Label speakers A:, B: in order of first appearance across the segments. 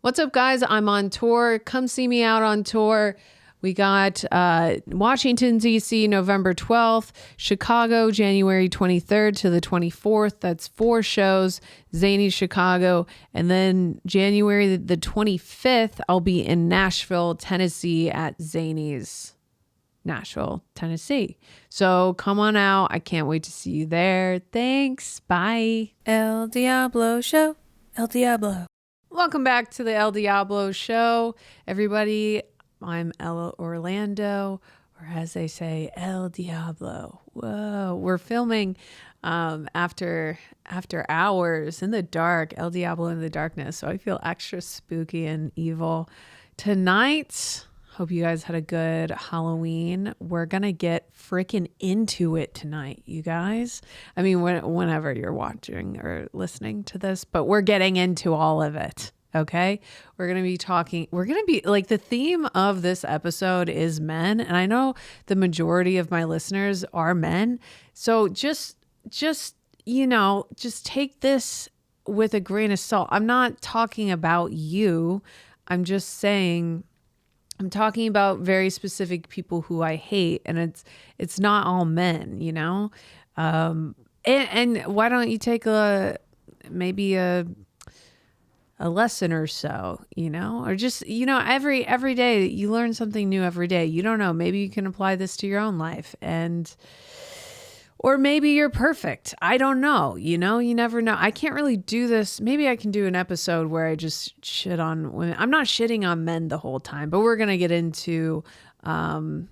A: What's up, guys? I'm on tour. Come see me out on tour. We got Washington, D.C., November 12th, Chicago, January 23rd to the 24th. That's 4 shows, Zany, Chicago. And then January the 25th, I'll be in Nashville, Tennessee at Zany's. Nashville, Tennessee. So come on out. I can't wait to see you there. Thanks. Bye.
B: Elle Diablo Show. Elle Diablo.
A: Welcome back to the Elle Diablo Show, everybody. I'm Ella Orlando, or as they say, Elle Diablo. Whoa, we're filming after hours in the dark, Elle Diablo in the darkness. So I feel extra spooky and evil tonight. Hope you guys had a good Halloween. We're going to get freaking into it tonight, you guys. I mean, whenever you're watching or listening to this, but we're getting into all of it. Okay. We're going to be like, the theme of this episode is men. And I know the majority of my listeners are men. So just take this with a grain of salt. I'm not talking about you. I'm just saying, I'm talking about very specific people who I hate, and it's not all men, you know? And why don't you take maybe a lesson or so, you know, or just, every day you learn something new every day. You don't know, maybe you can apply this to your own life, or maybe you're perfect. I don't know. You never know. I can't really do this. Maybe I can do an episode where I just shit on women. I'm not shitting on men the whole time, but we're going to get into, we're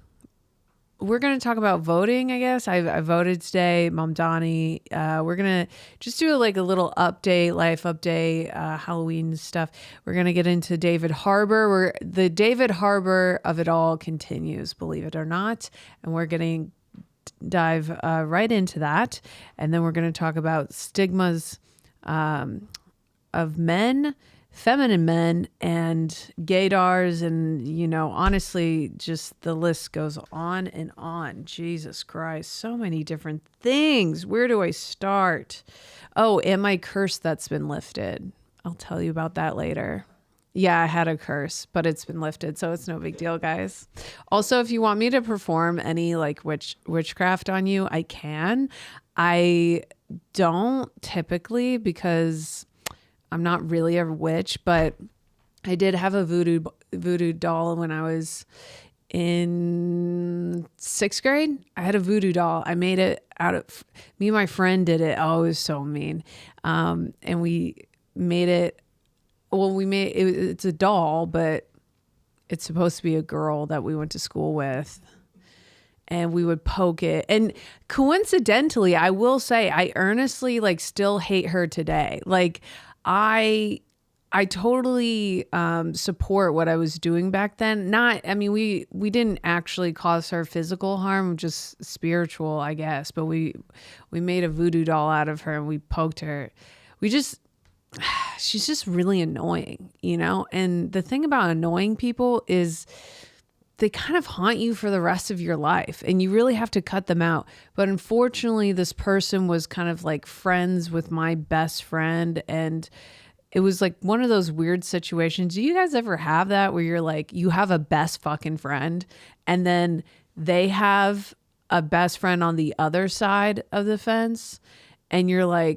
A: going to talk about voting, I guess. I voted today, Mom Donnie. We're going to just do a little update, life update, Halloween stuff. We're going to get into David Harbour. The David Harbour of it all continues, believe it or not. And we're getting dive right into that, and then we're going to talk about stigmas of men, feminine men, and gaydars, and honestly, just the list goes on and on. Jesus Christ, so many different things. Where do I start? Oh, and my curse that's been lifted. I'll tell you about that later. Yeah, I had a curse, but it's been lifted, so it's no big deal, guys. Also, if you want me to perform any witchcraft on you, I can. I don't typically, because I'm not really a witch, but I did have a voodoo doll when I was in 6th grade. I had a voodoo doll. I made it me and my friend did it. Oh, it was so mean. And we made it. Well, it's a doll, but it's supposed to be a girl that we went to school with, and we would poke it. And coincidentally, I will say, I earnestly still hate her today. I totally support what I was doing back then. We didn't actually cause her physical harm, just spiritual, I guess. But we made a voodoo doll out of her, and we poked her. She's just really annoying, And the thing about annoying people is they kind of haunt you for the rest of your life, and you really have to cut them out. But unfortunately, this person was kind of friends with my best friend, and it was one of those weird situations. Do you guys ever have that where you're you have a best fucking friend, and then they have a best friend on the other side of the fence, and you're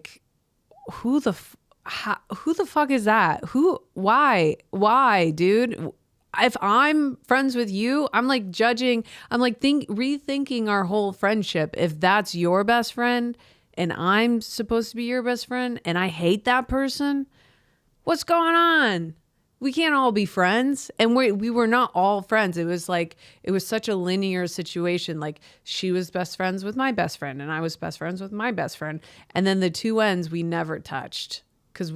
A: who the fuck is that? Why, dude? If I'm friends with you, I'm judging, I'm rethinking our whole friendship. If that's your best friend and I'm supposed to be your best friend and I hate that person, what's going on? We can't all be friends. And we were not all friends. It was it was such a linear situation. She was best friends with my best friend, and I was best friends with my best friend. And then the two ends we never touched. Because,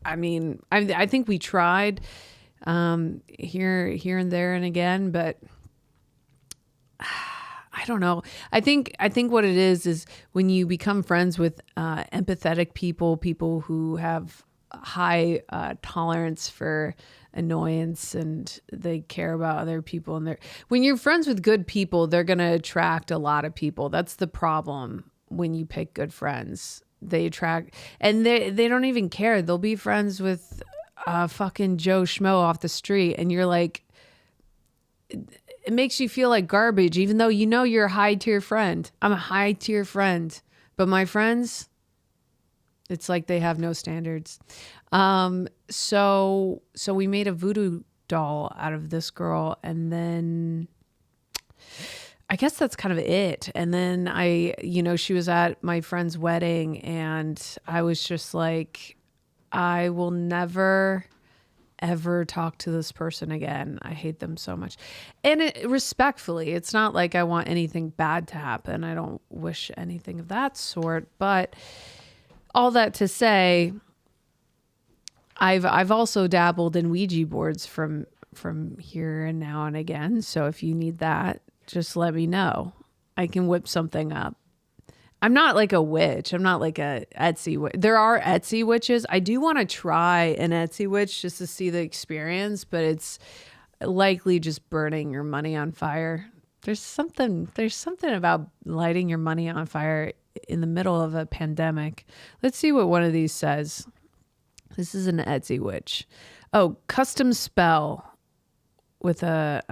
A: I think we tried here and there and again, but I don't know. I think what it is when you become friends with empathetic people who have high tolerance for annoyance, and they care about other people. And when you're friends with good people, they're going to attract a lot of people. That's the problem when you pick good friends. They attract, and they don't even care. They'll be friends with a fucking Joe Schmo off the street, and you're like, it makes you feel like garbage, even though you know you're a high tier friend. I'm a high tier friend, but my friends, it's like they have no standards. So we made a voodoo doll out of this girl, and then I guess that's kind of it. And then she was at my friend's wedding, and I was just like, I will never ever talk to this person again. I hate them so much. And respectfully, it's not like I want anything bad to happen. I don't wish anything of that sort. But all that to say, I've also dabbled in Ouija boards from here and now and again. So if you need that, just let me know. I can whip something up. I'm not like a witch. I'm not like a Etsy witch. There are Etsy witches. I do want to try an Etsy witch just to see the experience, but it's likely just burning your money on fire. There's something about lighting your money on fire in the middle of a pandemic. Let's see what one of these says. This is an Etsy witch. Oh, custom spell with a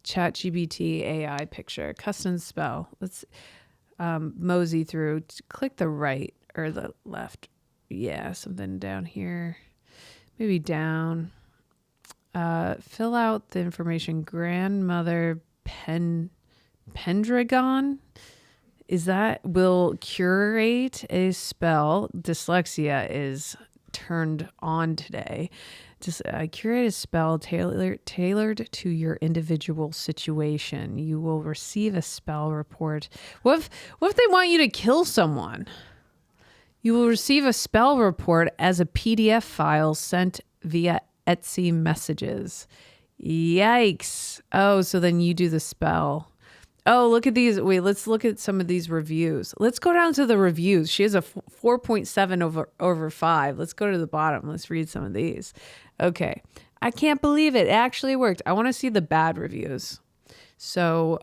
A: ChatGPT AI picture. Custom spell. Let's mosey through. Click the right or the left. Yeah, something down here. Maybe down. Fill out the information. Grandmother Pendragon. Is that will curate a spell. Dyslexia is turned on today. Just curate a spell tailored to your individual situation. You will receive a spell report. What if they want you to kill someone? You will receive a spell report as a PDF file sent via Etsy messages. Yikes. Oh, so then you do the spell. Oh, look at these. Wait, let's look at some of these reviews. Let's go down to the reviews. She has a 4.7 over 5. Let's go to the bottom. Let's read some of these. Okay. I can't believe it. It actually worked. I want to see the bad reviews. So,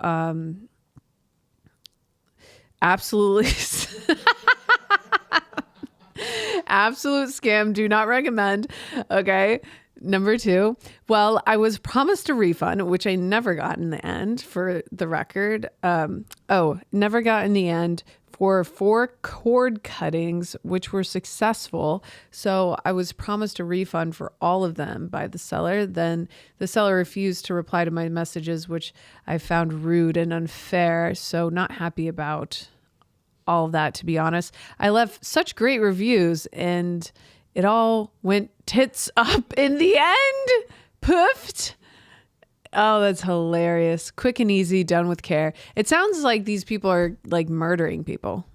A: absolutely. Absolute scam. Do not recommend. Okay. Number 2, well, I was promised a refund, which I never got in the end, for the record. Never got in the end for 4 cord cuttings, which were successful. So I was promised a refund for all of them by the seller. Then the seller refused to reply to my messages, which I found rude and unfair. So not happy about all of that, to be honest. I left such great reviews, and it all went tits up in the end. Poofed. Oh, that's hilarious. Quick and easy, done with care. It sounds like these people are like murdering people.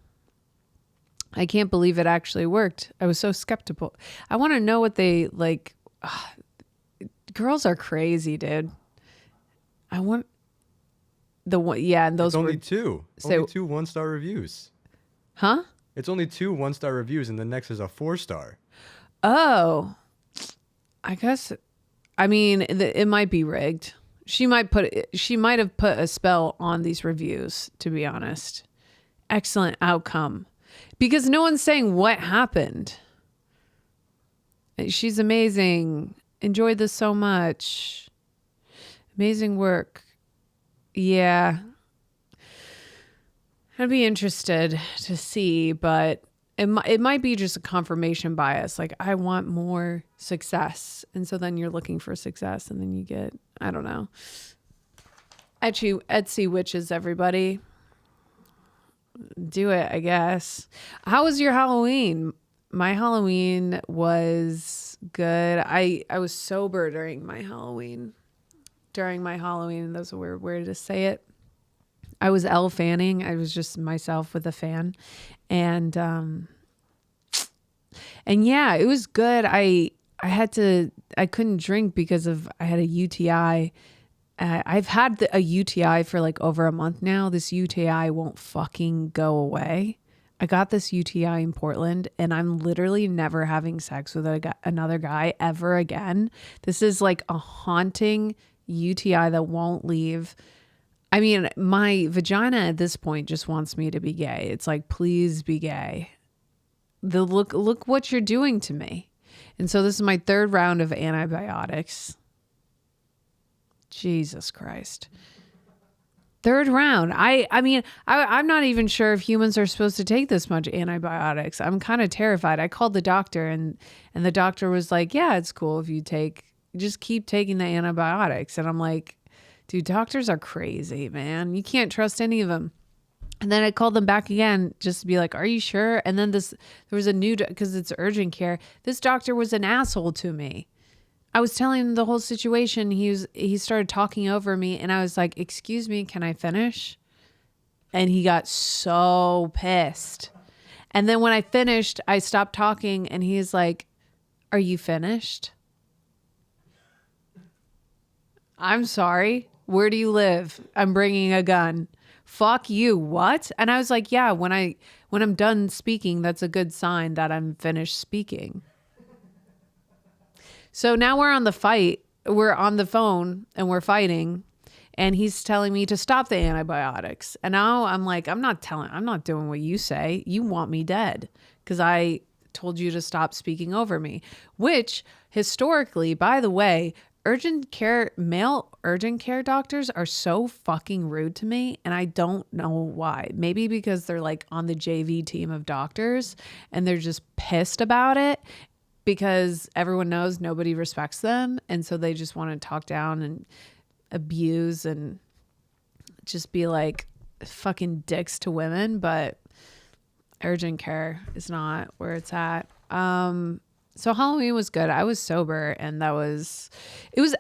A: I can't believe it actually worked. I was so skeptical. I want to know what they like. Girls are crazy, dude. I want the one. Yeah, and those
C: it's only
A: were,
C: two.
A: Say,
C: only 2 1-star reviews.
A: Huh?
C: It's only 2 1-star reviews, and the next is a 4-star.
A: Oh, I guess. I mean, it might be rigged. She might have put a spell on these reviews, to be honest. Excellent outcome, because no one's saying what happened. She's amazing. Enjoyed this so much. Amazing work. Yeah. I'd be interested to see, but it might be just a confirmation bias. Like, I want more success. And so then you're looking for success, and then you get, I don't know. Etsy witches, everybody. Do it, I guess. How was your Halloween? My Halloween was good. I was sober during my Halloween. That's a weird way to say it. I was Elle fanning. I was just myself with a fan. And yeah, it was good. I couldn't drink because I had a UTI. I've had a UTI for like over a month now. This UTI won't fucking go away. I got this UTI in Portland, and I'm literally never having sex with another guy ever again. This is like a haunting UTI that won't leave. I mean, my vagina at this point just wants me to be gay. It's like, please be gay. Look what you're doing to me. And so this is my third round of antibiotics. Jesus Christ. Third round. I'm not even sure if humans are supposed to take this much antibiotics. I'm kind of terrified. I called the doctor and the doctor was like, yeah, it's cool if you just keep taking the antibiotics. And I'm like, dude, doctors are crazy, man. You can't trust any of them. And then I called them back again just to be like, are you sure? And then there was a new, because it's urgent care. This doctor was an asshole to me. I was telling him the whole situation. He started talking over me and I was like, excuse me, can I finish? And he got so pissed. And then when I finished, I stopped talking and he's like, are you finished? I'm sorry. Where do you live? I'm bringing a gun. Fuck you. What? And I was like, yeah, when I'm done speaking, that's a good sign that I'm finished speaking. So now we're on the fight. We're on the phone and we're fighting and he's telling me to stop the antibiotics. And now I'm like, I'm not doing what you say. You want me dead because I told you to stop speaking over me, which historically, by the way, male urgent care doctors are so fucking rude to me. And I don't know why. Maybe because they're like on the JV team of doctors and they're just pissed about it because everyone knows nobody respects them. And so they just want to talk down and abuse and just be like fucking dicks to women. But urgent care is not where it's at. So Halloween was good. I was sober and it was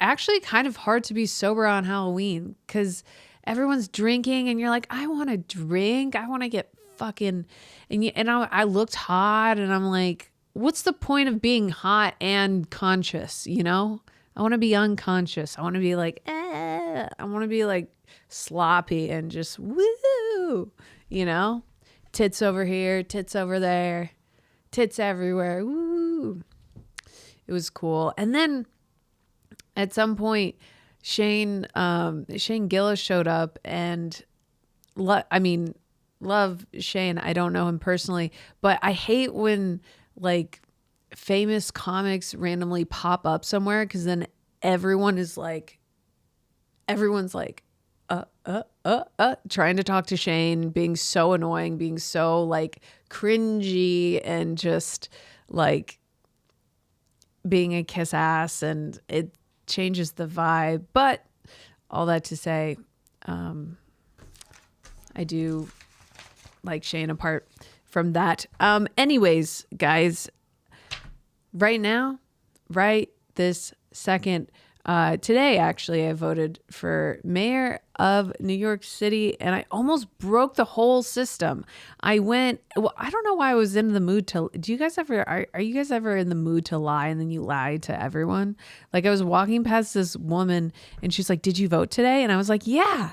A: actually kind of hard to be sober on Halloween because everyone's drinking and you're like, I want to drink. I want to get fucking, and I looked hot and I'm like, what's the point of being hot and conscious? You know, I want to be unconscious. I want to be like, I want to be like sloppy and just woo, you know, tits over here, tits over there, tits everywhere. Woo. It was cool. And then at some point, Shane Gillis showed up and love Shane. I don't know him personally, but I hate when like famous comics randomly pop up somewhere because then everyone's like, trying to talk to Shane, being so annoying, being so like cringy and just like being a kiss ass, and it changes the vibe. But all that to say, I do like Shane apart from that. Anyways, guys, right now, right this second, today, actually, I voted for mayor of New York City and I almost broke the whole system. I don't know why I was in the mood to, do you guys ever, are you guys ever in the mood to lie and then you lie to everyone? Like I was walking past this woman and she's like, did you vote today? And I was like, yeah,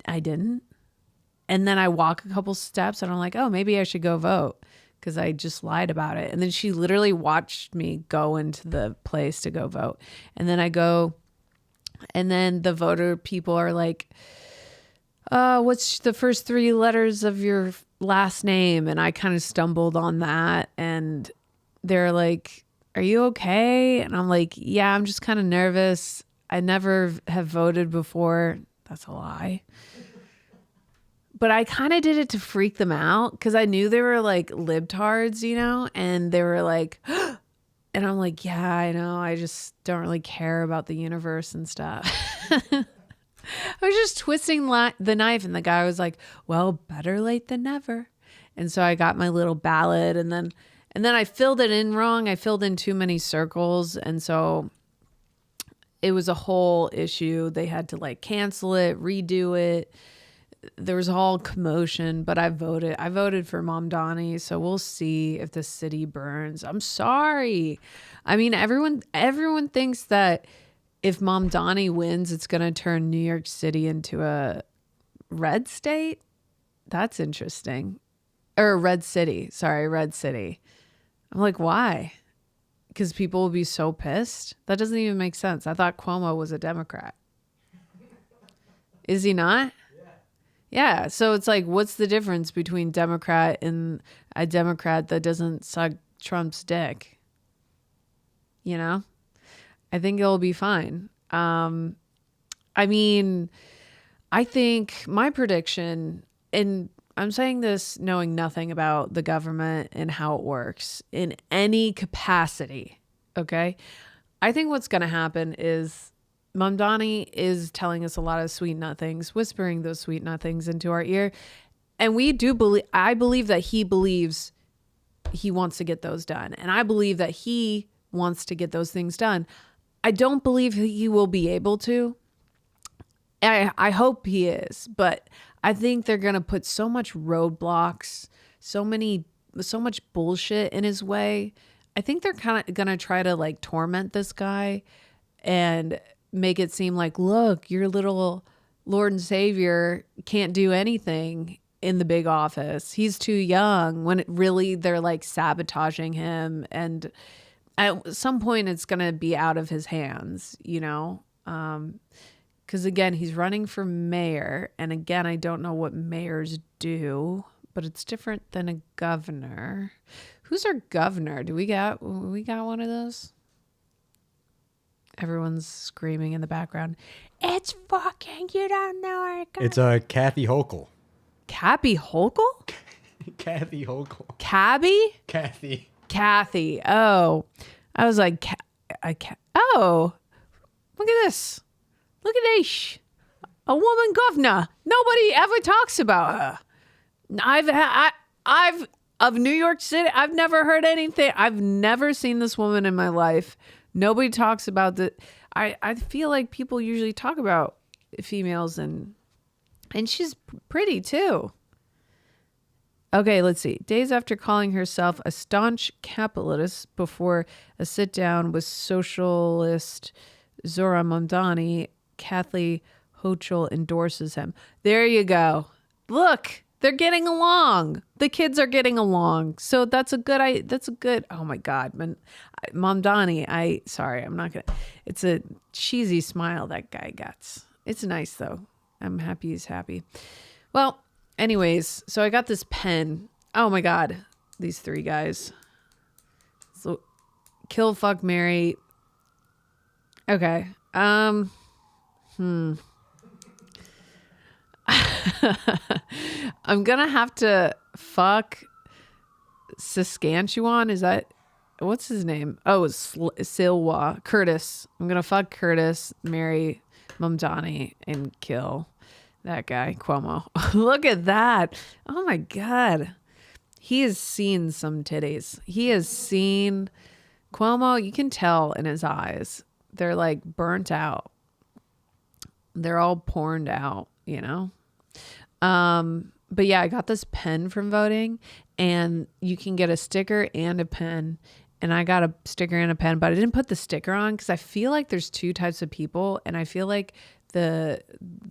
A: I didn't. And then I walk a couple steps and I'm like, oh, maybe I should go vote. Because I just lied about it. And then she literally watched me go into the place to go vote. And then I go, and then the voter people are like, what's the first 3 letters of your last name? And I kind of stumbled on that. And they're like, are you okay? And I'm like, yeah, I'm just kind of nervous. I never have voted before. That's a lie. But I kind of did it to freak them out because I knew they were like libtards, you know, and they were like, and I'm like, yeah, I know. I just don't really care about the universe and stuff. I was just twisting the knife and the guy was like, well, better late than never. And so I got my little ballot and then I filled it in wrong. I filled in too many circles. And so it was a whole issue. They had to like cancel it, redo it. There was all commotion, but I voted for Mom Donnie. So we'll see if the city burns. I'm sorry. I mean, everyone thinks that if Mom Donnie wins, it's going to turn New York City into a red state. That's interesting. Or a red city. Sorry, red city. I'm like, why? Because people will be so pissed. That doesn't even make sense. I thought Cuomo was a Democrat. Is he not? Yeah, so it's like, what's the difference between Democrat and a Democrat that doesn't suck Trump's dick? you know? I think it'll be fine. I mean, I think my prediction, and I'm saying this knowing nothing about the government and how it works in any capacity, okay? I think what's going to happen is Mamdani is telling us a lot of sweet nothings, whispering those sweet nothings into our ear. And I believe that he believes he wants to get those done. And I believe that he wants to get those things done. I don't believe he will be able to. I hope he is, but I think they're going to put so much roadblocks, so much bullshit in his way. I think they're kind of going to try to like torment this guy and make it seem like, look, your little Lord and Savior can't do anything in the big office. He's too young, when really they're like sabotaging him. And at some point it's going to be out of his hands, you know? Because again, he's running for mayor. And again, I don't know what mayors do, but it's different than a governor. Who's our governor? We got one of those? Everyone's screaming in the background. It's fucking, you don't know our governor.
C: It's Kathy Hochul.
A: Kathy Hochul?
C: Kathy Hochul.
A: Cabby? Kathy. Oh, I was like, oh, look at this. Look at this. A woman governor. Nobody ever talks about her. I've of New York City, I've never heard anything. I've never seen this woman in my life. Nobody talks about the. I feel like people usually talk about females and she's pretty too. Okay, let's see. Days after calling herself a staunch capitalist before a sit down with socialist Zora Mamdani, Kathy Hochul endorses him. There you go. Look, they're getting along. The kids are getting along. So that's a good, oh my God, Mamdani, I'm not going to, it's a cheesy smile that guy gets. It's nice though. I'm happy he's happy. Well, anyways, so I got this pen. Oh my God, these three guys. So kill, fuck, marry. Okay. I'm gonna have to fuck Saskatchewan. Is that, what's his name? Oh, it's Silwa. Curtis. I'm gonna fuck Curtis, marry Mamdani, and kill that guy, Cuomo. Look at that. Oh my God. He has seen some titties. He has seen Cuomo. You can tell in his eyes. They're like burnt out. They're all porned out, you know? But yeah, I got this pen from voting, and you can get a sticker and a pen. And I got a sticker and a pen, but I didn't put the sticker on because I feel like there's two types of people. And I feel like the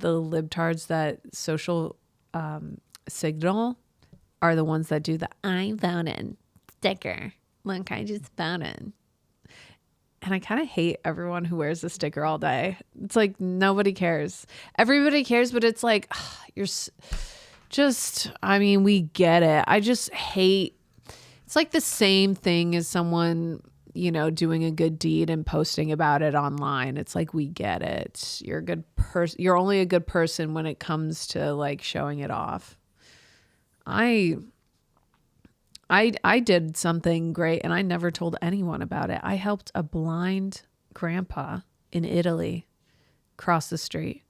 A: libtards that social signal are the ones that do the I voted sticker. Look, I just voted. And I kind of hate everyone who wears a sticker all day. It's like nobody cares. Everybody cares, but it's like, you're just, I mean, we get it. I just hate, it's like the same thing as someone, you know, doing a good deed and posting about it online. It's like, we get it. You're a good person. You're only a good person when it comes to like showing it off. I did something great and I never told anyone about it. I helped a blind grandpa in Italy cross the street,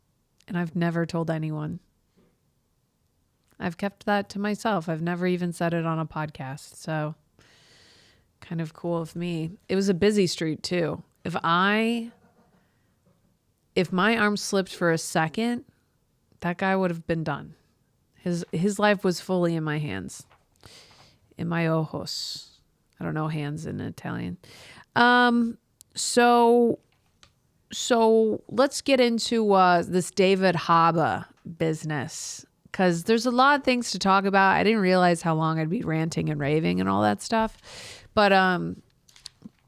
A: and I've never told anyone. I've kept that to myself. I've never even said it on a podcast. So kind of cool of me. It was a busy street too. If my arm slipped for a second, that guy would have been done. His life was fully in my hands. In my ojos. I don't know hands in Italian. So let's get into this David Harbour business, because there's a lot of things to talk about. I didn't realize how long I'd be ranting and raving and all that stuff. But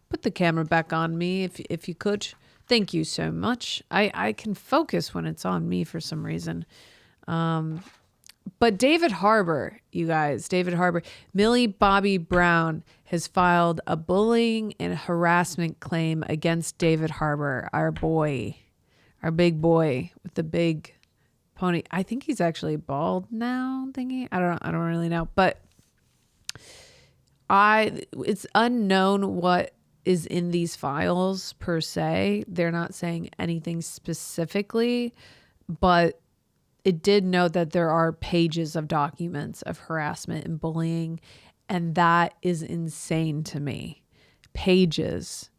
A: put the camera back on me if you could. Thank you so much. I can focus when it's on me for some reason. But David Harbour, you guys, David Harbour, Millie Bobby Brown has filed a bullying and harassment claim against David Harbour, our boy, our big boy with the big pony. I think he's actually bald now. I'm thinking. I don't really know, but it's unknown what is in these files per se. They're not saying anything specifically, but it did note that there are pages of documents of harassment and bullying, and that is insane to me. Pages.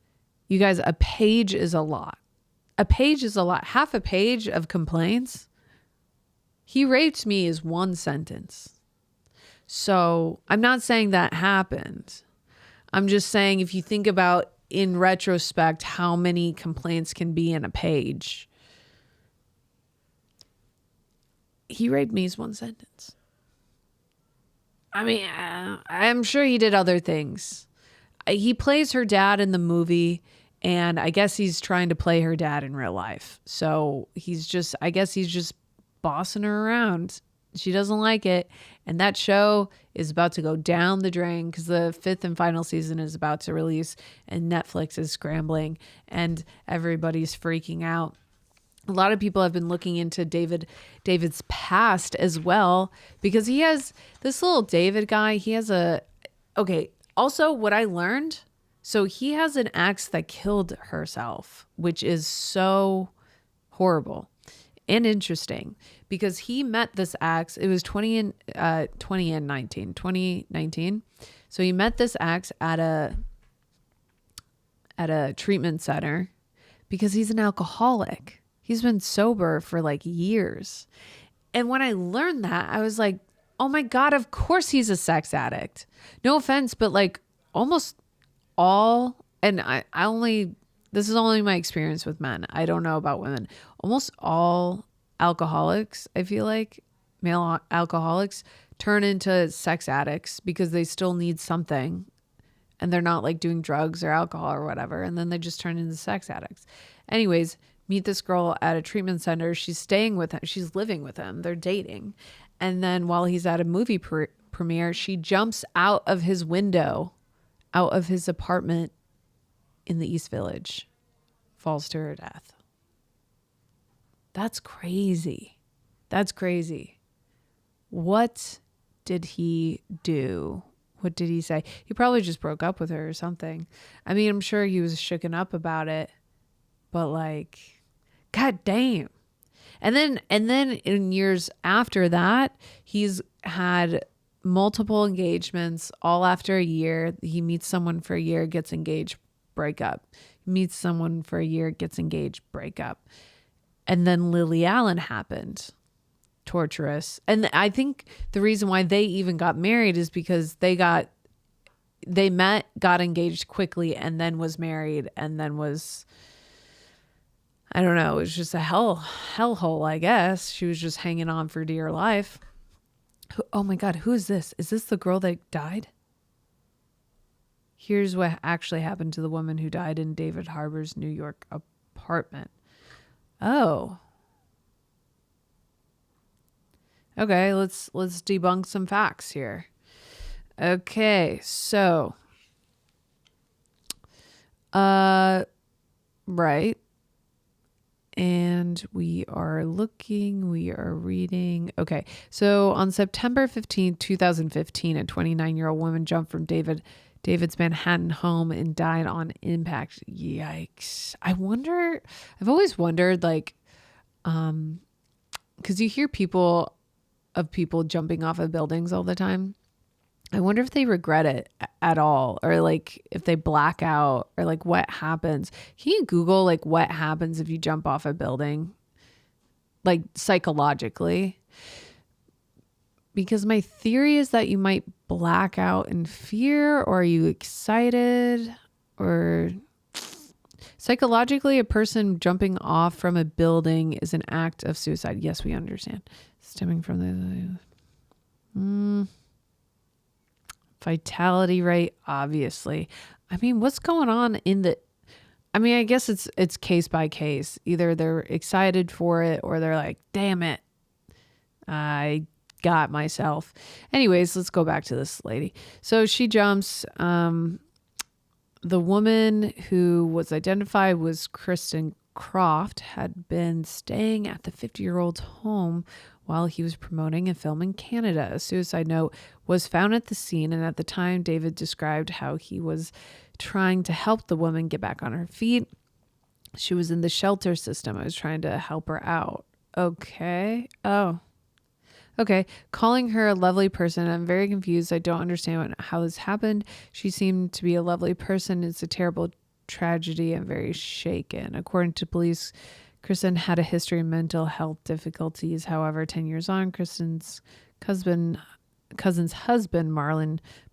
A: You guys, a page is a lot. A page is a lot. Half a page of complaints. He raped me is one sentence. So I'm not saying that happened. I'm just saying if you think about in retrospect how many complaints can be in a page. He raped me is one sentence. I mean, I'm sure he did other things. He plays her dad in the movie, and I guess he's trying to play her dad in real life. So I guess he's just bossing her around. She doesn't like it. And that show is about to go down the drain because the 5th and final season is about to release, and Netflix is scrambling and everybody's freaking out. A lot of people have been looking into David's past as well, because he has this little David guy. He has also what I learned. So he has an ex that killed herself, which is so horrible and interesting because he met this ex. It was 2019. So he met this ex at a treatment center because he's an alcoholic. He's been sober for like years. And when I learned that, I was like, oh my God, of course he's a sex addict. No offense, but like almost all, and this is only my experience with men. I don't know about women. Almost all alcoholics, I feel like, male alcoholics turn into sex addicts because they still need something and they're not like doing drugs or alcohol or whatever. And then they just turn into sex addicts. Anyways, meet this girl at a treatment center. She's staying with him. She's living with him. They're dating. And then while he's at a movie premiere, she jumps out of his window, out of his apartment in the East Village, falls to her death. That's crazy. That's crazy. What did he do? What did he say? He probably just broke up with her or something. I mean, I'm sure he was shooken up about it, but like, God damn. And then in years after that, he's had multiple engagements all after a year. He meets someone for a year, gets engaged, break up. He meets someone for a year, gets engaged, break up. And then Lily Allen happened. Torturous. And I think the reason why they even got married is because they met, got engaged quickly, and then was married, and then was, I don't know, it was just a hellhole, I guess. She was just hanging on for dear life. Oh my God, who is this? Is this the girl that died? Here's what actually happened to the woman who died in David Harbour's New York apartment. Oh. Okay, let's debunk some facts here. Okay, so right. And we are reading. Okay, so on September 15th, 2015, a 29-year-old woman jumped from David's Manhattan home and died on impact. Yikes. I've always wondered, like, because you hear people jumping off of buildings all the time. I wonder if they regret it at all, or like if they black out, or like what happens. Can you Google like what happens if you jump off a building, like psychologically? Because my theory is that you might black out in fear, or are you excited, or psychologically a person jumping off from a building is an act of suicide. Yes, we understand. Stemming from the vitality rate, obviously. I mean, what's going on I guess it's case by case. Either they're excited for it or they're like, damn it, I got myself. Anyways, let's go back to this lady. So she jumps. The woman who was identified was Kristen Croft, had been staying at the 50-year-old's home while he was promoting a film in Canada. A suicide note was found at the scene, and at the time, David described how he was trying to help the woman get back on her feet. She was in the shelter system. I was trying to help her out. Okay. Oh. Okay. Calling her a lovely person. I'm very confused. I don't understand how this happened. She seemed to be a lovely person. It's a terrible tragedy. I'm very shaken. According to police, Kristen had a history of mental health difficulties. However, 10 years on, Kristen's cousin's husband,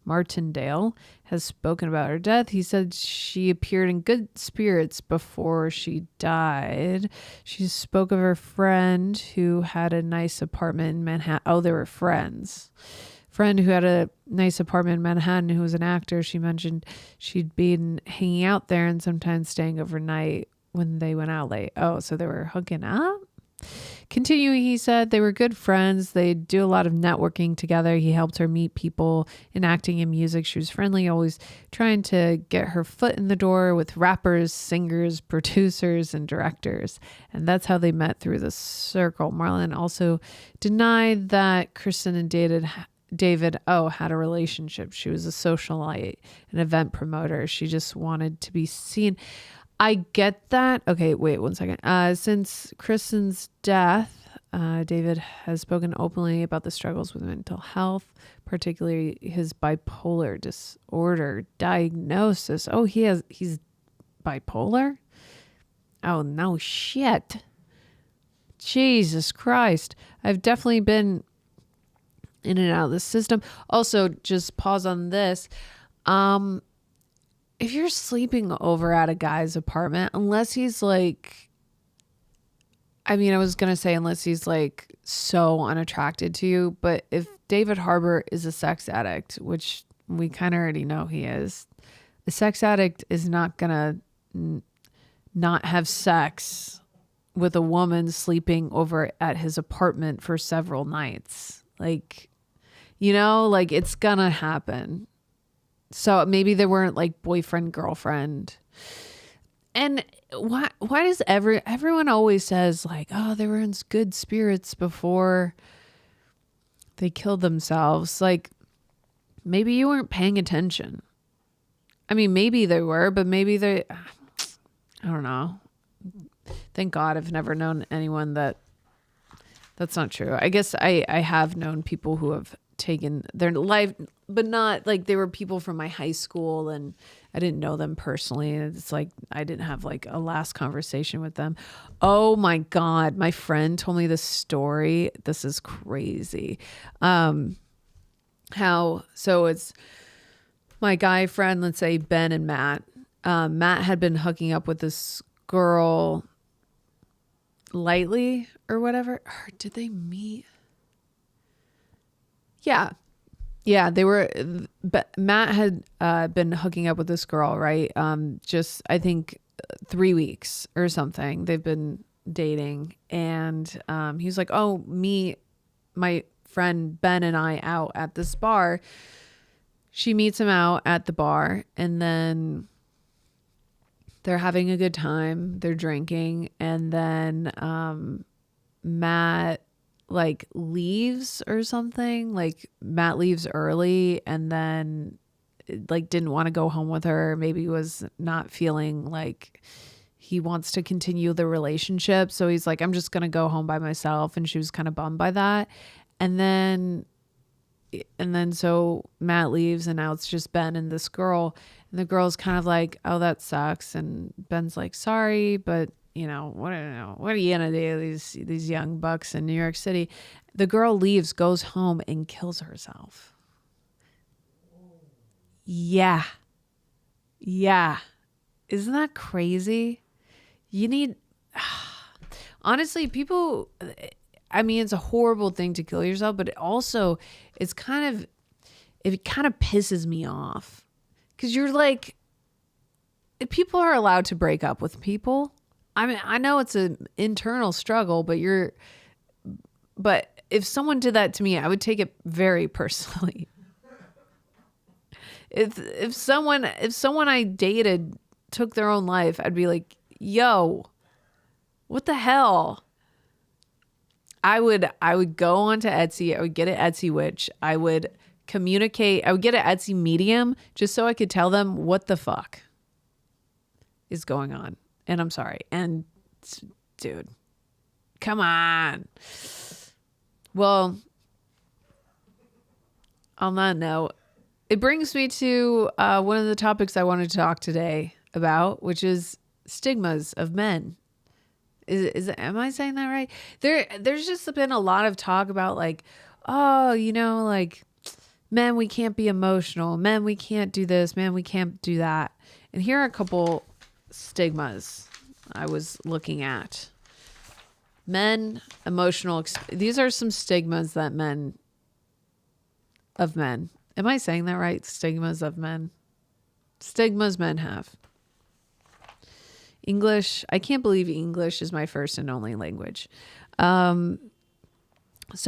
A: Martindale, has spoken about her death. He said she appeared in good spirits before she died. She spoke of her friend who had a nice apartment in Manhattan. Oh, they were friends. Friend who had a nice apartment in Manhattan who was an actor. She mentioned she'd been hanging out there and sometimes staying overnight when they went out late. Oh, so they were hooking up? Continuing, he said they were good friends. They do a lot of networking together. He helped her meet people in acting and music. She was friendly, always trying to get her foot in the door with rappers, singers, producers, and directors. And that's how they met through the circle. Marlon also denied that Kristen and David had a relationship. She was a socialite, an event promoter. She just wanted to be seen. I get that. Okay, wait 1 second. Since Kristen's death, David has spoken openly about the struggles with mental health, particularly his bipolar disorder diagnosis. Oh, he's bipolar? Oh, no shit. Jesus Christ. I've definitely been in and out of the system. Also, just pause on this. If you're sleeping over at a guy's apartment, unless he's like, I was going to say unless he's like so unattracted to you, but if David Harbour is a sex addict, which we kind of already know he is, a sex addict is not going to not have sex with a woman sleeping over at his apartment for several nights. Like, it's going to happen. So maybe they weren't like boyfriend, girlfriend. And why does everyone always says like, oh, they were in good spirits before they killed themselves? Like, maybe you weren't paying attention. Maybe they were, but maybe I don't know. Thank God I've never known anyone that's not true. I guess I have known people who have taken their life, but not like they were people from my high school and I didn't know them personally. It's like I didn't have like a last conversation with them. Oh my God. My friend told me this story. This is crazy. So it's my guy friend, let's say Ben and Matt. Matt had been hooking up with this girl lightly or whatever. Or did they meet? Yeah, they were, but Matt had been hooking up with this girl, right? Just, I think 3 weeks or something. They've been dating. And he was like, oh, meet my friend Ben and I out at this bar. She meets him out at the bar and then they're having a good time. They're drinking. And then Matt like leaves or something. Like Matt leaves early and then like didn't want to go home with her. Maybe was not feeling like he wants to continue the relationship. So he's like, I'm just going to go home by myself. And she was kind of bummed by that. And then so Matt leaves and now it's just Ben and this girl. And the girl's kind of like, oh, that sucks. And Ben's like, sorry, but what are you gonna do? These young bucks in New York City. The girl leaves, goes home, and kills herself. Yeah. Isn't that crazy? You need, honestly, people. It's a horrible thing to kill yourself, but it kind of pisses me off because you're like, people are allowed to break up with people. I know it's an internal struggle, but if someone did that to me, I would take it very personally. If someone I dated took their own life, I'd be like, yo, what the hell? I would go onto Etsy. I would get an Etsy witch. I would communicate. I would get an Etsy medium just so I could tell them what the fuck is going on. And I'm sorry. And dude, come on. Well, on that note, it brings me to one of the topics I wanted to talk today about, which is stigmas of men. Am I saying that right? There's just been a lot of talk about like, oh, like men, we can't be emotional. Men, we can't do this. Man, we can't do that. And here are a couple stigmas I was looking at. Men, emotional. These are some stigmas that men. Am I saying that right? Stigmas of men. Stigmas men have. English. I can't believe English is my first and only language. So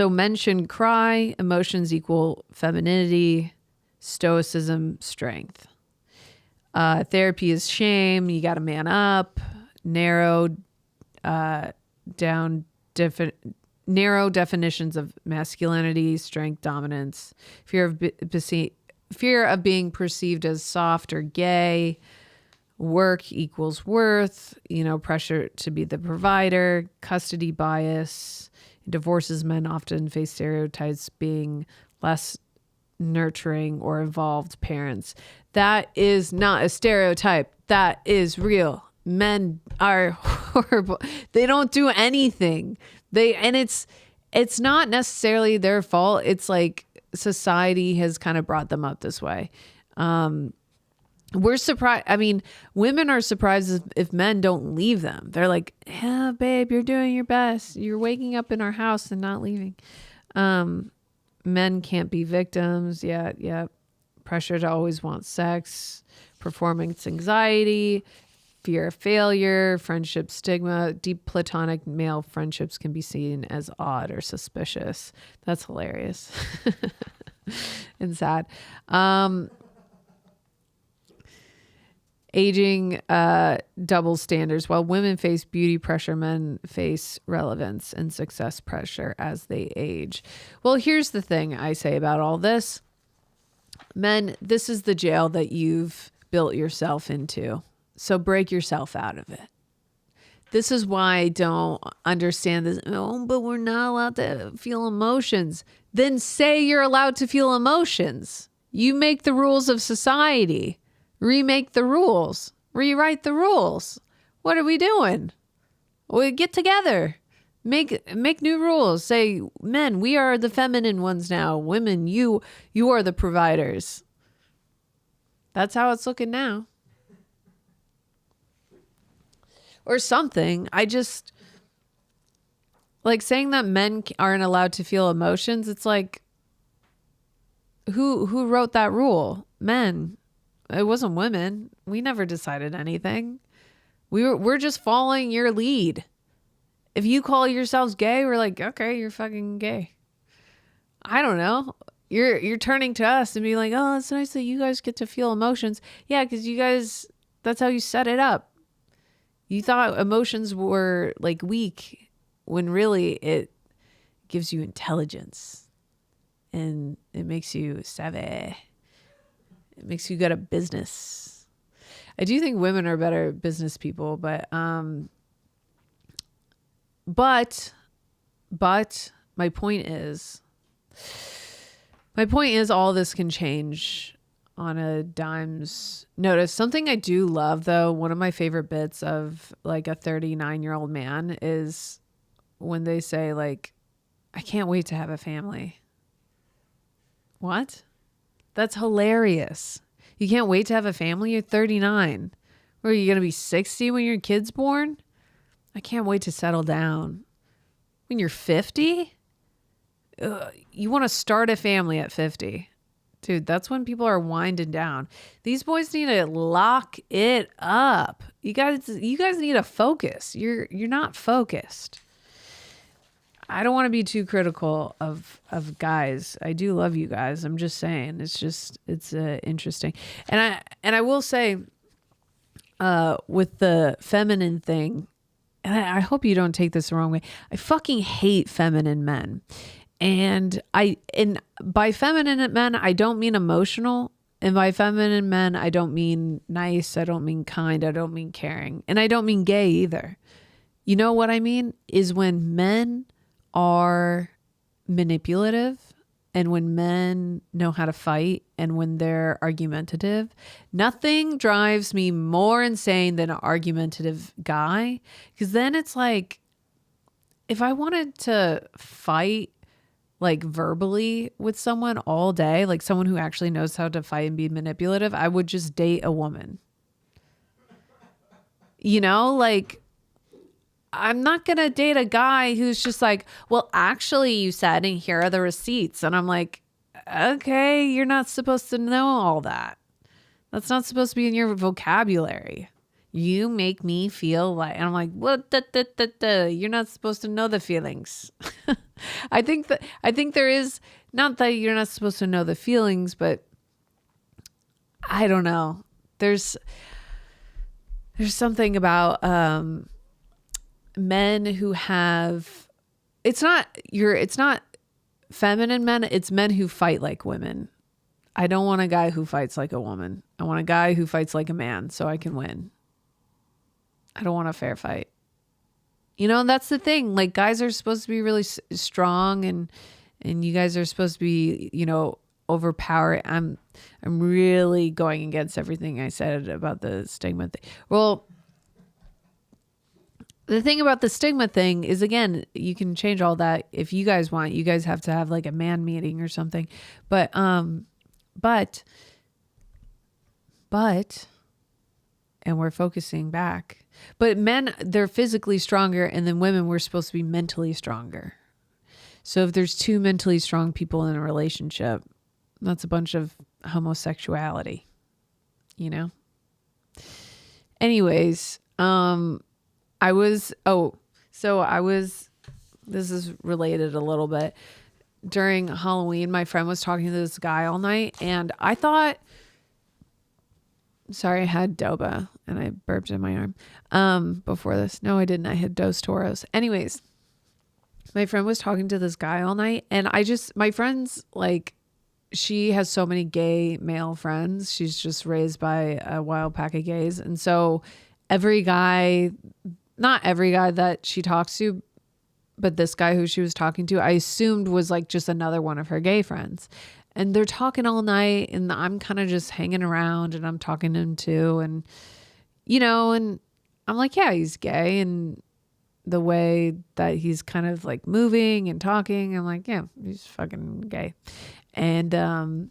A: men shouldn't cry. Emotions equal femininity. Stoicism, strength. Therapy is shame. You got to man up. Narrow definitions of masculinity, strength, dominance, fear of being perceived as soft or gay, work equals worth, pressure to be the provider, custody bias. Divorces men often face stereotypes being less nurturing or involved parents. That is not a stereotype. That is real. Men are horrible. They don't do anything. It's not necessarily their fault. It's like society has kind of brought them up this way. We're surprised. I mean, women are surprised if men don't leave them. They're like, yeah, babe, you're doing your best. You're waking up in our house and not leaving. Men can't be victims. Yeah. Pressure to always want sex, performance anxiety, fear of failure, friendship stigma. Deep platonic male friendships can be seen as odd or suspicious. That's hilarious and sad. Aging, double standards. While women face beauty pressure, men face relevance and success pressure as they age. Well, here's the thing I say about all this. Men, this is the jail that you've built yourself into. So break yourself out of it. This is why I don't understand this. Oh, but we're not allowed to feel emotions. Then say you're allowed to feel emotions. You make the rules of society. Remake the rules. Rewrite the rules. What are we doing? We get together. Make new rules. Say, men, we are the feminine ones now. Women, you are the providers. That's how it's looking now. Or something. I just like saying that men aren't allowed to feel emotions. It's like, who wrote that rule? Men. It wasn't women. We never decided anything. We're just following your lead. If you call yourselves gay, we're like, okay, you're fucking gay. I don't know. You're turning to us and being like, oh, it's nice that you guys get to feel emotions. Yeah, because you guys, that's how you set it up. You thought emotions were like weak when really it gives you intelligence and it makes you savvy. It makes you good at business. I do think women are better business people, but my point is all this can change on a dime's notice. Something I do love, though, one of my favorite bits of like a 39-year-old man is when they say like, I can't wait to have a family. What? That's hilarious. You can't wait to have a family? You're 39. Or are you going to be 60 when your kid's born? I can't wait to settle down. When you're 50? You want to start a family at 50. Dude, that's when people are winding down. These boys need to lock it up. You guys need to focus. You're not focused. I don't want to be too critical of guys. I do love you guys. I'm just saying it's interesting. And I will say with the feminine thing, and I hope you don't take this the wrong way. I fucking hate feminine men. And by feminine men, I don't mean emotional. And by feminine men, I don't mean nice. I don't mean kind. I don't mean caring. And I don't mean gay either. You know what I mean? Is when men are manipulative and when men know how to fight and when they're argumentative. Nothing drives me more insane than an argumentative guy. Because then it's like, if I wanted to fight like verbally with someone all day, like someone who actually knows how to fight and be manipulative, I would just date a woman. You know, like I'm not going to date a guy who's just like, well, actually you said, and here are the receipts. And I'm like, okay, you're not supposed to know all that. That's not supposed to be in your vocabulary. You make me feel like, and I'm like, what? You're not supposed to know the feelings. I think there is, not that you're not supposed to know the feelings, but I don't know. There's something about men who have, it's not feminine men, it's men who fight like women. I don't want a guy who fights like a woman. I want a guy who fights like a man so I can win. I don't want a fair fight. You know, and that's the thing. Like, guys are supposed to be really strong, and you guys are supposed to be, you know, overpowered. I'm really going against everything I said about the stigma thing. Well, the thing about the stigma thing is, again, you can change all that if you guys want. You guys have to have like a man meeting or something. But, and we're focusing back. But men, they're physically stronger, and then women, we're supposed to be mentally stronger. So if there's two mentally strong people in a relationship, that's a bunch of homosexuality, you know? Anyways, this is related a little bit. During Halloween, my friend was talking to this guy all night, and I thought, sorry, I had Doba and I burped in my arm before this. No, I didn't. I had Dos Toros. Anyways, my friend was talking to this guy all night, and my friend's like, she has so many gay male friends. She's just raised by a wild pack of gays. And so not every guy that she talks to, but this guy who she was talking to, I assumed was like just another one of her gay friends. And they're talking all night, and I'm kind of just hanging around, and I'm talking to him too. And, you know, and I'm like, yeah, he's gay. And the way that he's kind of like moving and talking, I'm like, yeah, he's fucking gay. And then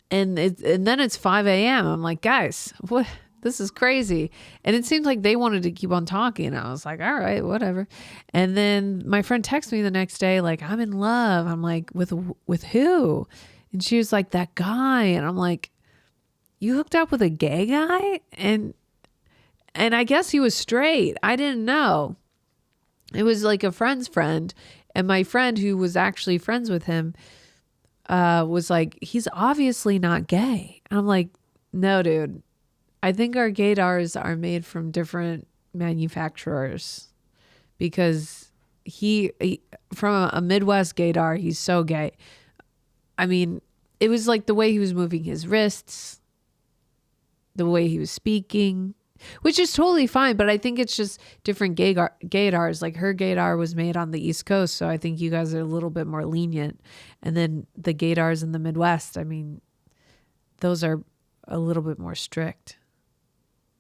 A: it's 5 a.m. I'm like, guys, what? This is crazy. And it seemed like they wanted to keep on talking. I was like, all right, whatever. And then my friend texted me the next day, like, I'm in love. I'm like, with who? And she was like, that guy. And I'm like, you hooked up with a gay guy? And I guess he was straight. I didn't know. It was like a friend's friend. And my friend who was actually friends with him was like, he's obviously not gay. And I'm like, no, dude. I think our Gaydars are made from different manufacturers, because he from a Midwest Gaydar, he's so gay. I mean, it was like the way he was moving his wrists, the way he was speaking, which is totally fine. But I think it's just different Gaydars. Like her Gaydar was made on the East Coast, so I think you guys are a little bit more lenient. And then the Gaydars in the Midwest, I mean, those are a little bit more strict.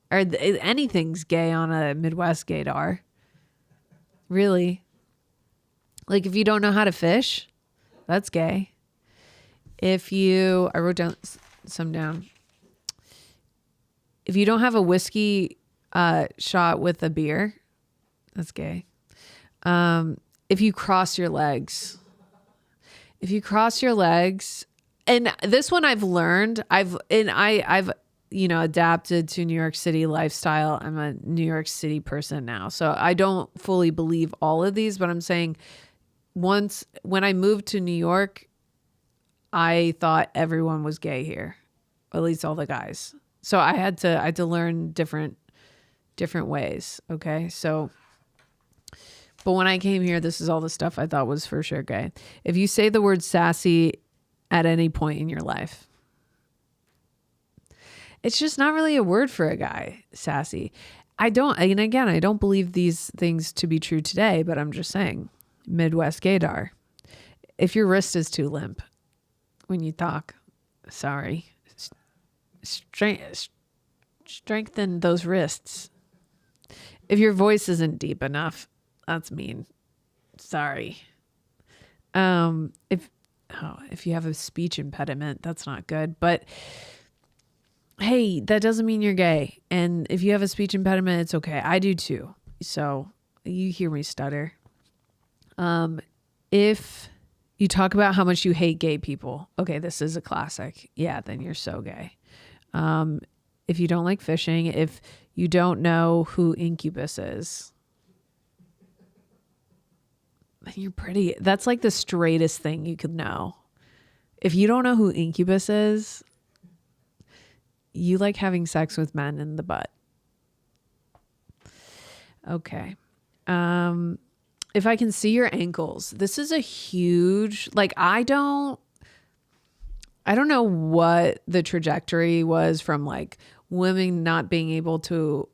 A: Or anything's gay on a Midwest Gaydar. Really. Like if you don't know how to fish, that's gay. I wrote down some down. If you don't have a whiskey shot with a beer, that's gay. If you cross your legs. And this one I've learned, I've you know, adapted to New York City lifestyle. I'm a New York City person now. So I don't fully believe all of these, but I'm saying once when I moved to New York, I thought everyone was gay here, at least all the guys. So I had to learn different ways. Okay. So, but when I came here, this is all the stuff I thought was for sure gay. If you say the word sassy at any point in your life, it's just not really a word for a guy, sassy. I don't believe these things to be true today, but I'm just saying, Midwest Gaydar. If your wrist is too limp when you talk, sorry. Strengthen those wrists. If your voice isn't deep enough, that's mean. Sorry. If you have a speech impediment, that's not good. But hey, that doesn't mean you're gay. And if you have a speech impediment, it's okay. I do too. So you hear me stutter. If you talk about how much you hate gay people, okay, this is a classic. Yeah, then you're so gay. If you don't like fishing, if you don't know who Incubus is, then you're pretty. That's like the straightest thing you could know. If you don't know who Incubus is, you like having sex with men in the butt. Okay. If I can see your ankles, this is a huge, like, I don't know what the trajectory was from like women not being able to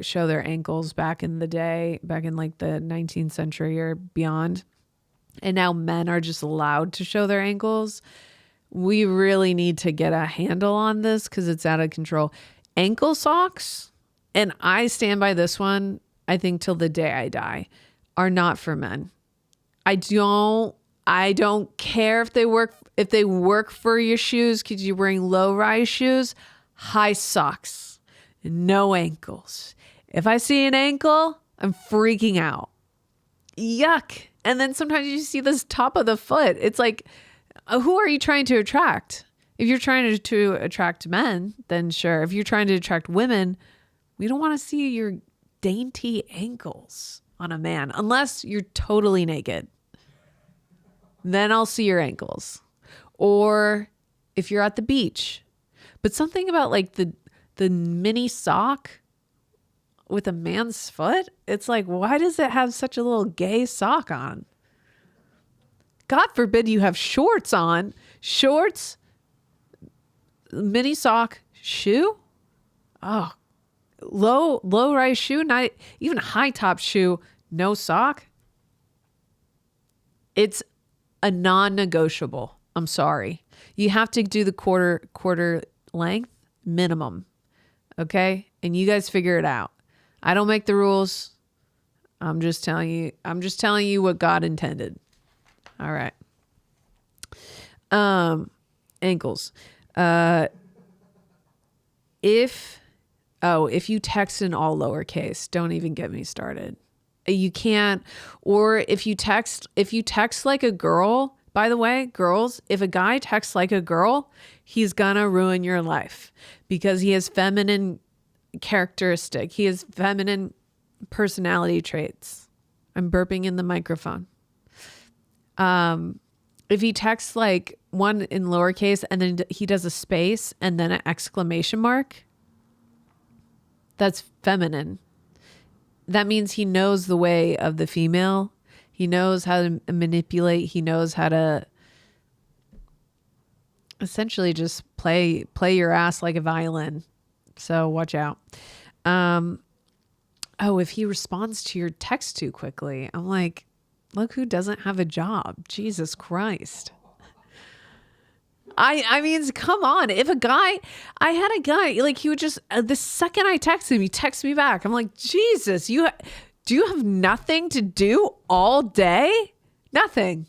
A: show their ankles back in the day, back in like the 19th century or beyond. And now men are just allowed to show their ankles. We really need to get a handle on this because it's out of control. Ankle socks, and I stand by this one, I think till the day I die, are not for men. I don't care if they work for your shoes because you're wearing low-rise shoes. High socks, no ankles. If I see an ankle, I'm freaking out. Yuck. And then sometimes you see this top of the foot. It's like, who are you trying to attract? If you're trying to attract men, then sure. If you're trying to attract women, we don't want to see your dainty ankles on a man unless you're totally naked. Then I'll see your ankles. Or if you're at the beach. But something about like the mini sock with a man's foot, it's like, why does it have such a little gay sock on? God forbid you have shorts on. Shorts, mini sock, shoe. Oh, low rise shoe, not even high top shoe, no sock. It's a non-negotiable. I'm sorry. You have to do the quarter length minimum. Okay? And you guys figure it out. I don't make the rules. I'm just telling you what God intended. All right. Ankles. If you text in all lowercase, don't even get me started. You can't, or if you text like a girl, by the way, girls, if a guy texts like a girl, he's gonna ruin your life because he has feminine characteristic. He has feminine personality traits. I'm burping in the microphone. If he texts like one in lowercase and then he does a space and then an exclamation mark, that's feminine. That means he knows the way of the female. He knows how to manipulate. He knows how to essentially just play your ass like a violin. So watch out. If he responds to your text too quickly, I'm like, look who doesn't have a job. Jesus Christ. I mean, come on. I had a guy, like he would just, the second I texted him, he texted me back. I'm like, Jesus, do you have nothing to do all day? Nothing.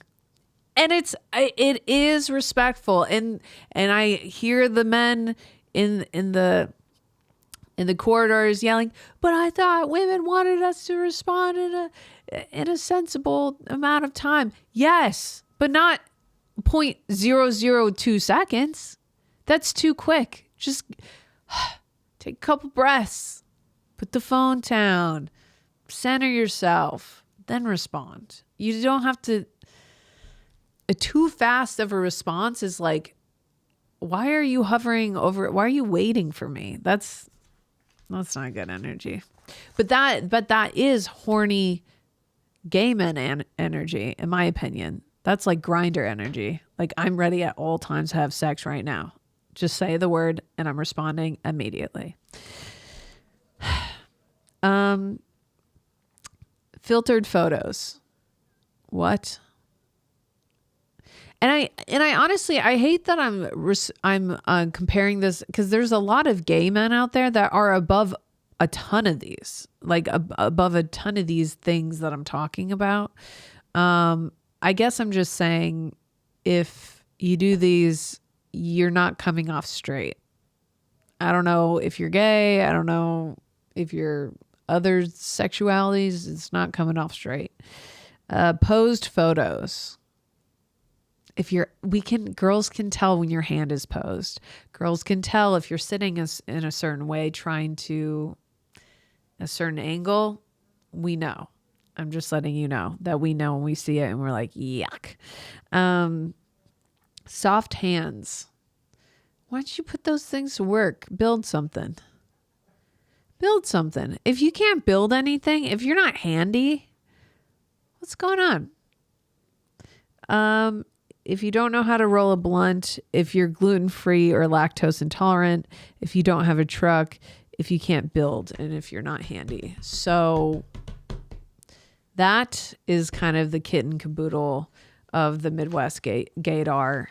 A: And it is respectful. And I hear the men in the corridors yelling, but I thought women wanted us to respond in a sensible amount of time. Yes, but not 0.002 seconds. That's too quick. Just take a couple breaths, put the phone down, center yourself, then respond. You don't have to, too fast of a response is like, why are you hovering over? Why are you waiting for me? That's not good energy. But that is horny gay men energy, in my opinion. That's like grinder energy. Like, I'm ready at all times to have sex right now. Just say the word and I'm responding immediately. Filtered photos. What? And I honestly, I hate that I'm comparing this, because there's a lot of gay men out there that are above a ton of these, like above a ton of these things that I'm talking about. I guess I'm just saying, if you do these, you're not coming off straight. I don't know if you're gay. I don't know if you're other sexualities. It's not coming off straight. Posed photos. Girls can tell when your hand is posed. Girls can tell if you're sitting in a certain way, trying to a certain angle. We know. I'm just letting you know that we know when we see it and we're like, yuck. Soft hands. Why don't you put those things to work? Build something. Build something. If you can't build anything, if you're not handy, what's going on? If you don't know how to roll a blunt, if you're gluten-free or lactose intolerant, if you don't have a truck, if you can't build, and if you're not handy. So that is kind of the kit and caboodle of the Midwest Gaydar.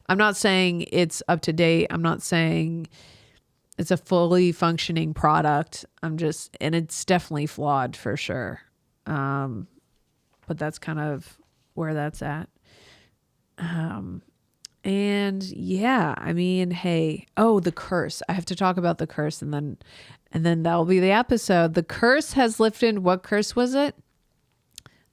A: I'm not saying it's up to date. I'm not saying it's a fully functioning product. And it's definitely flawed for sure. But that's kind of where that's at. And yeah, I mean, hey, the curse. I have to talk about the curse, and then that'll be the episode. The curse has lifted. What curse was it?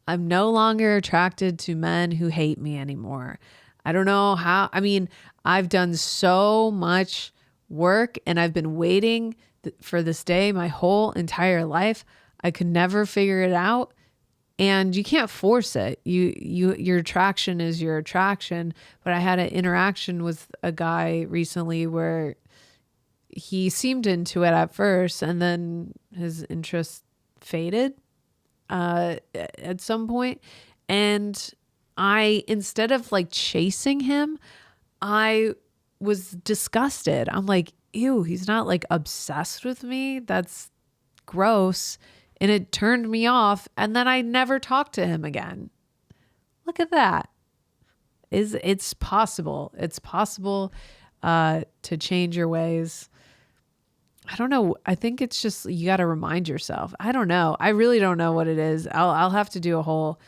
A: I'm no longer attracted to men who hate me anymore. I don't know how. I mean, I've done so much work and I've been waiting for this day my whole entire life. I could never figure it out. And you can't force it. Your attraction is your attraction. But I had an interaction with a guy recently where he seemed into it at first, and then his interest faded at some point. And instead of like chasing him, I was disgusted. I'm like, ew, he's not like obsessed with me. That's gross. And it turned me off. And then I never talked to him again. Look at that. It's possible. It's possible to change your ways. I don't know. I think it's just, you got to remind yourself. I don't know. I really don't know what it is. I'll have to do a whole,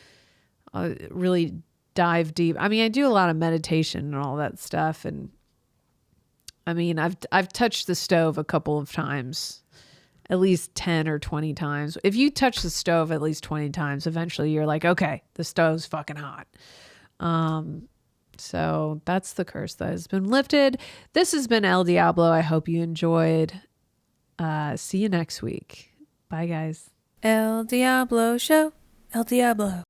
A: really dive deep. I mean, I do a lot of meditation and all that stuff. And I mean, I've touched the stove a couple of times, at least 10 or 20 times. If you touch the stove at least 20 times, eventually you're like, okay, the stove's fucking hot. So that's the curse that has been lifted. This has been Elle Diablo. I hope you enjoyed. See you next week. Bye, guys.
B: El Diablo Show. El Diablo.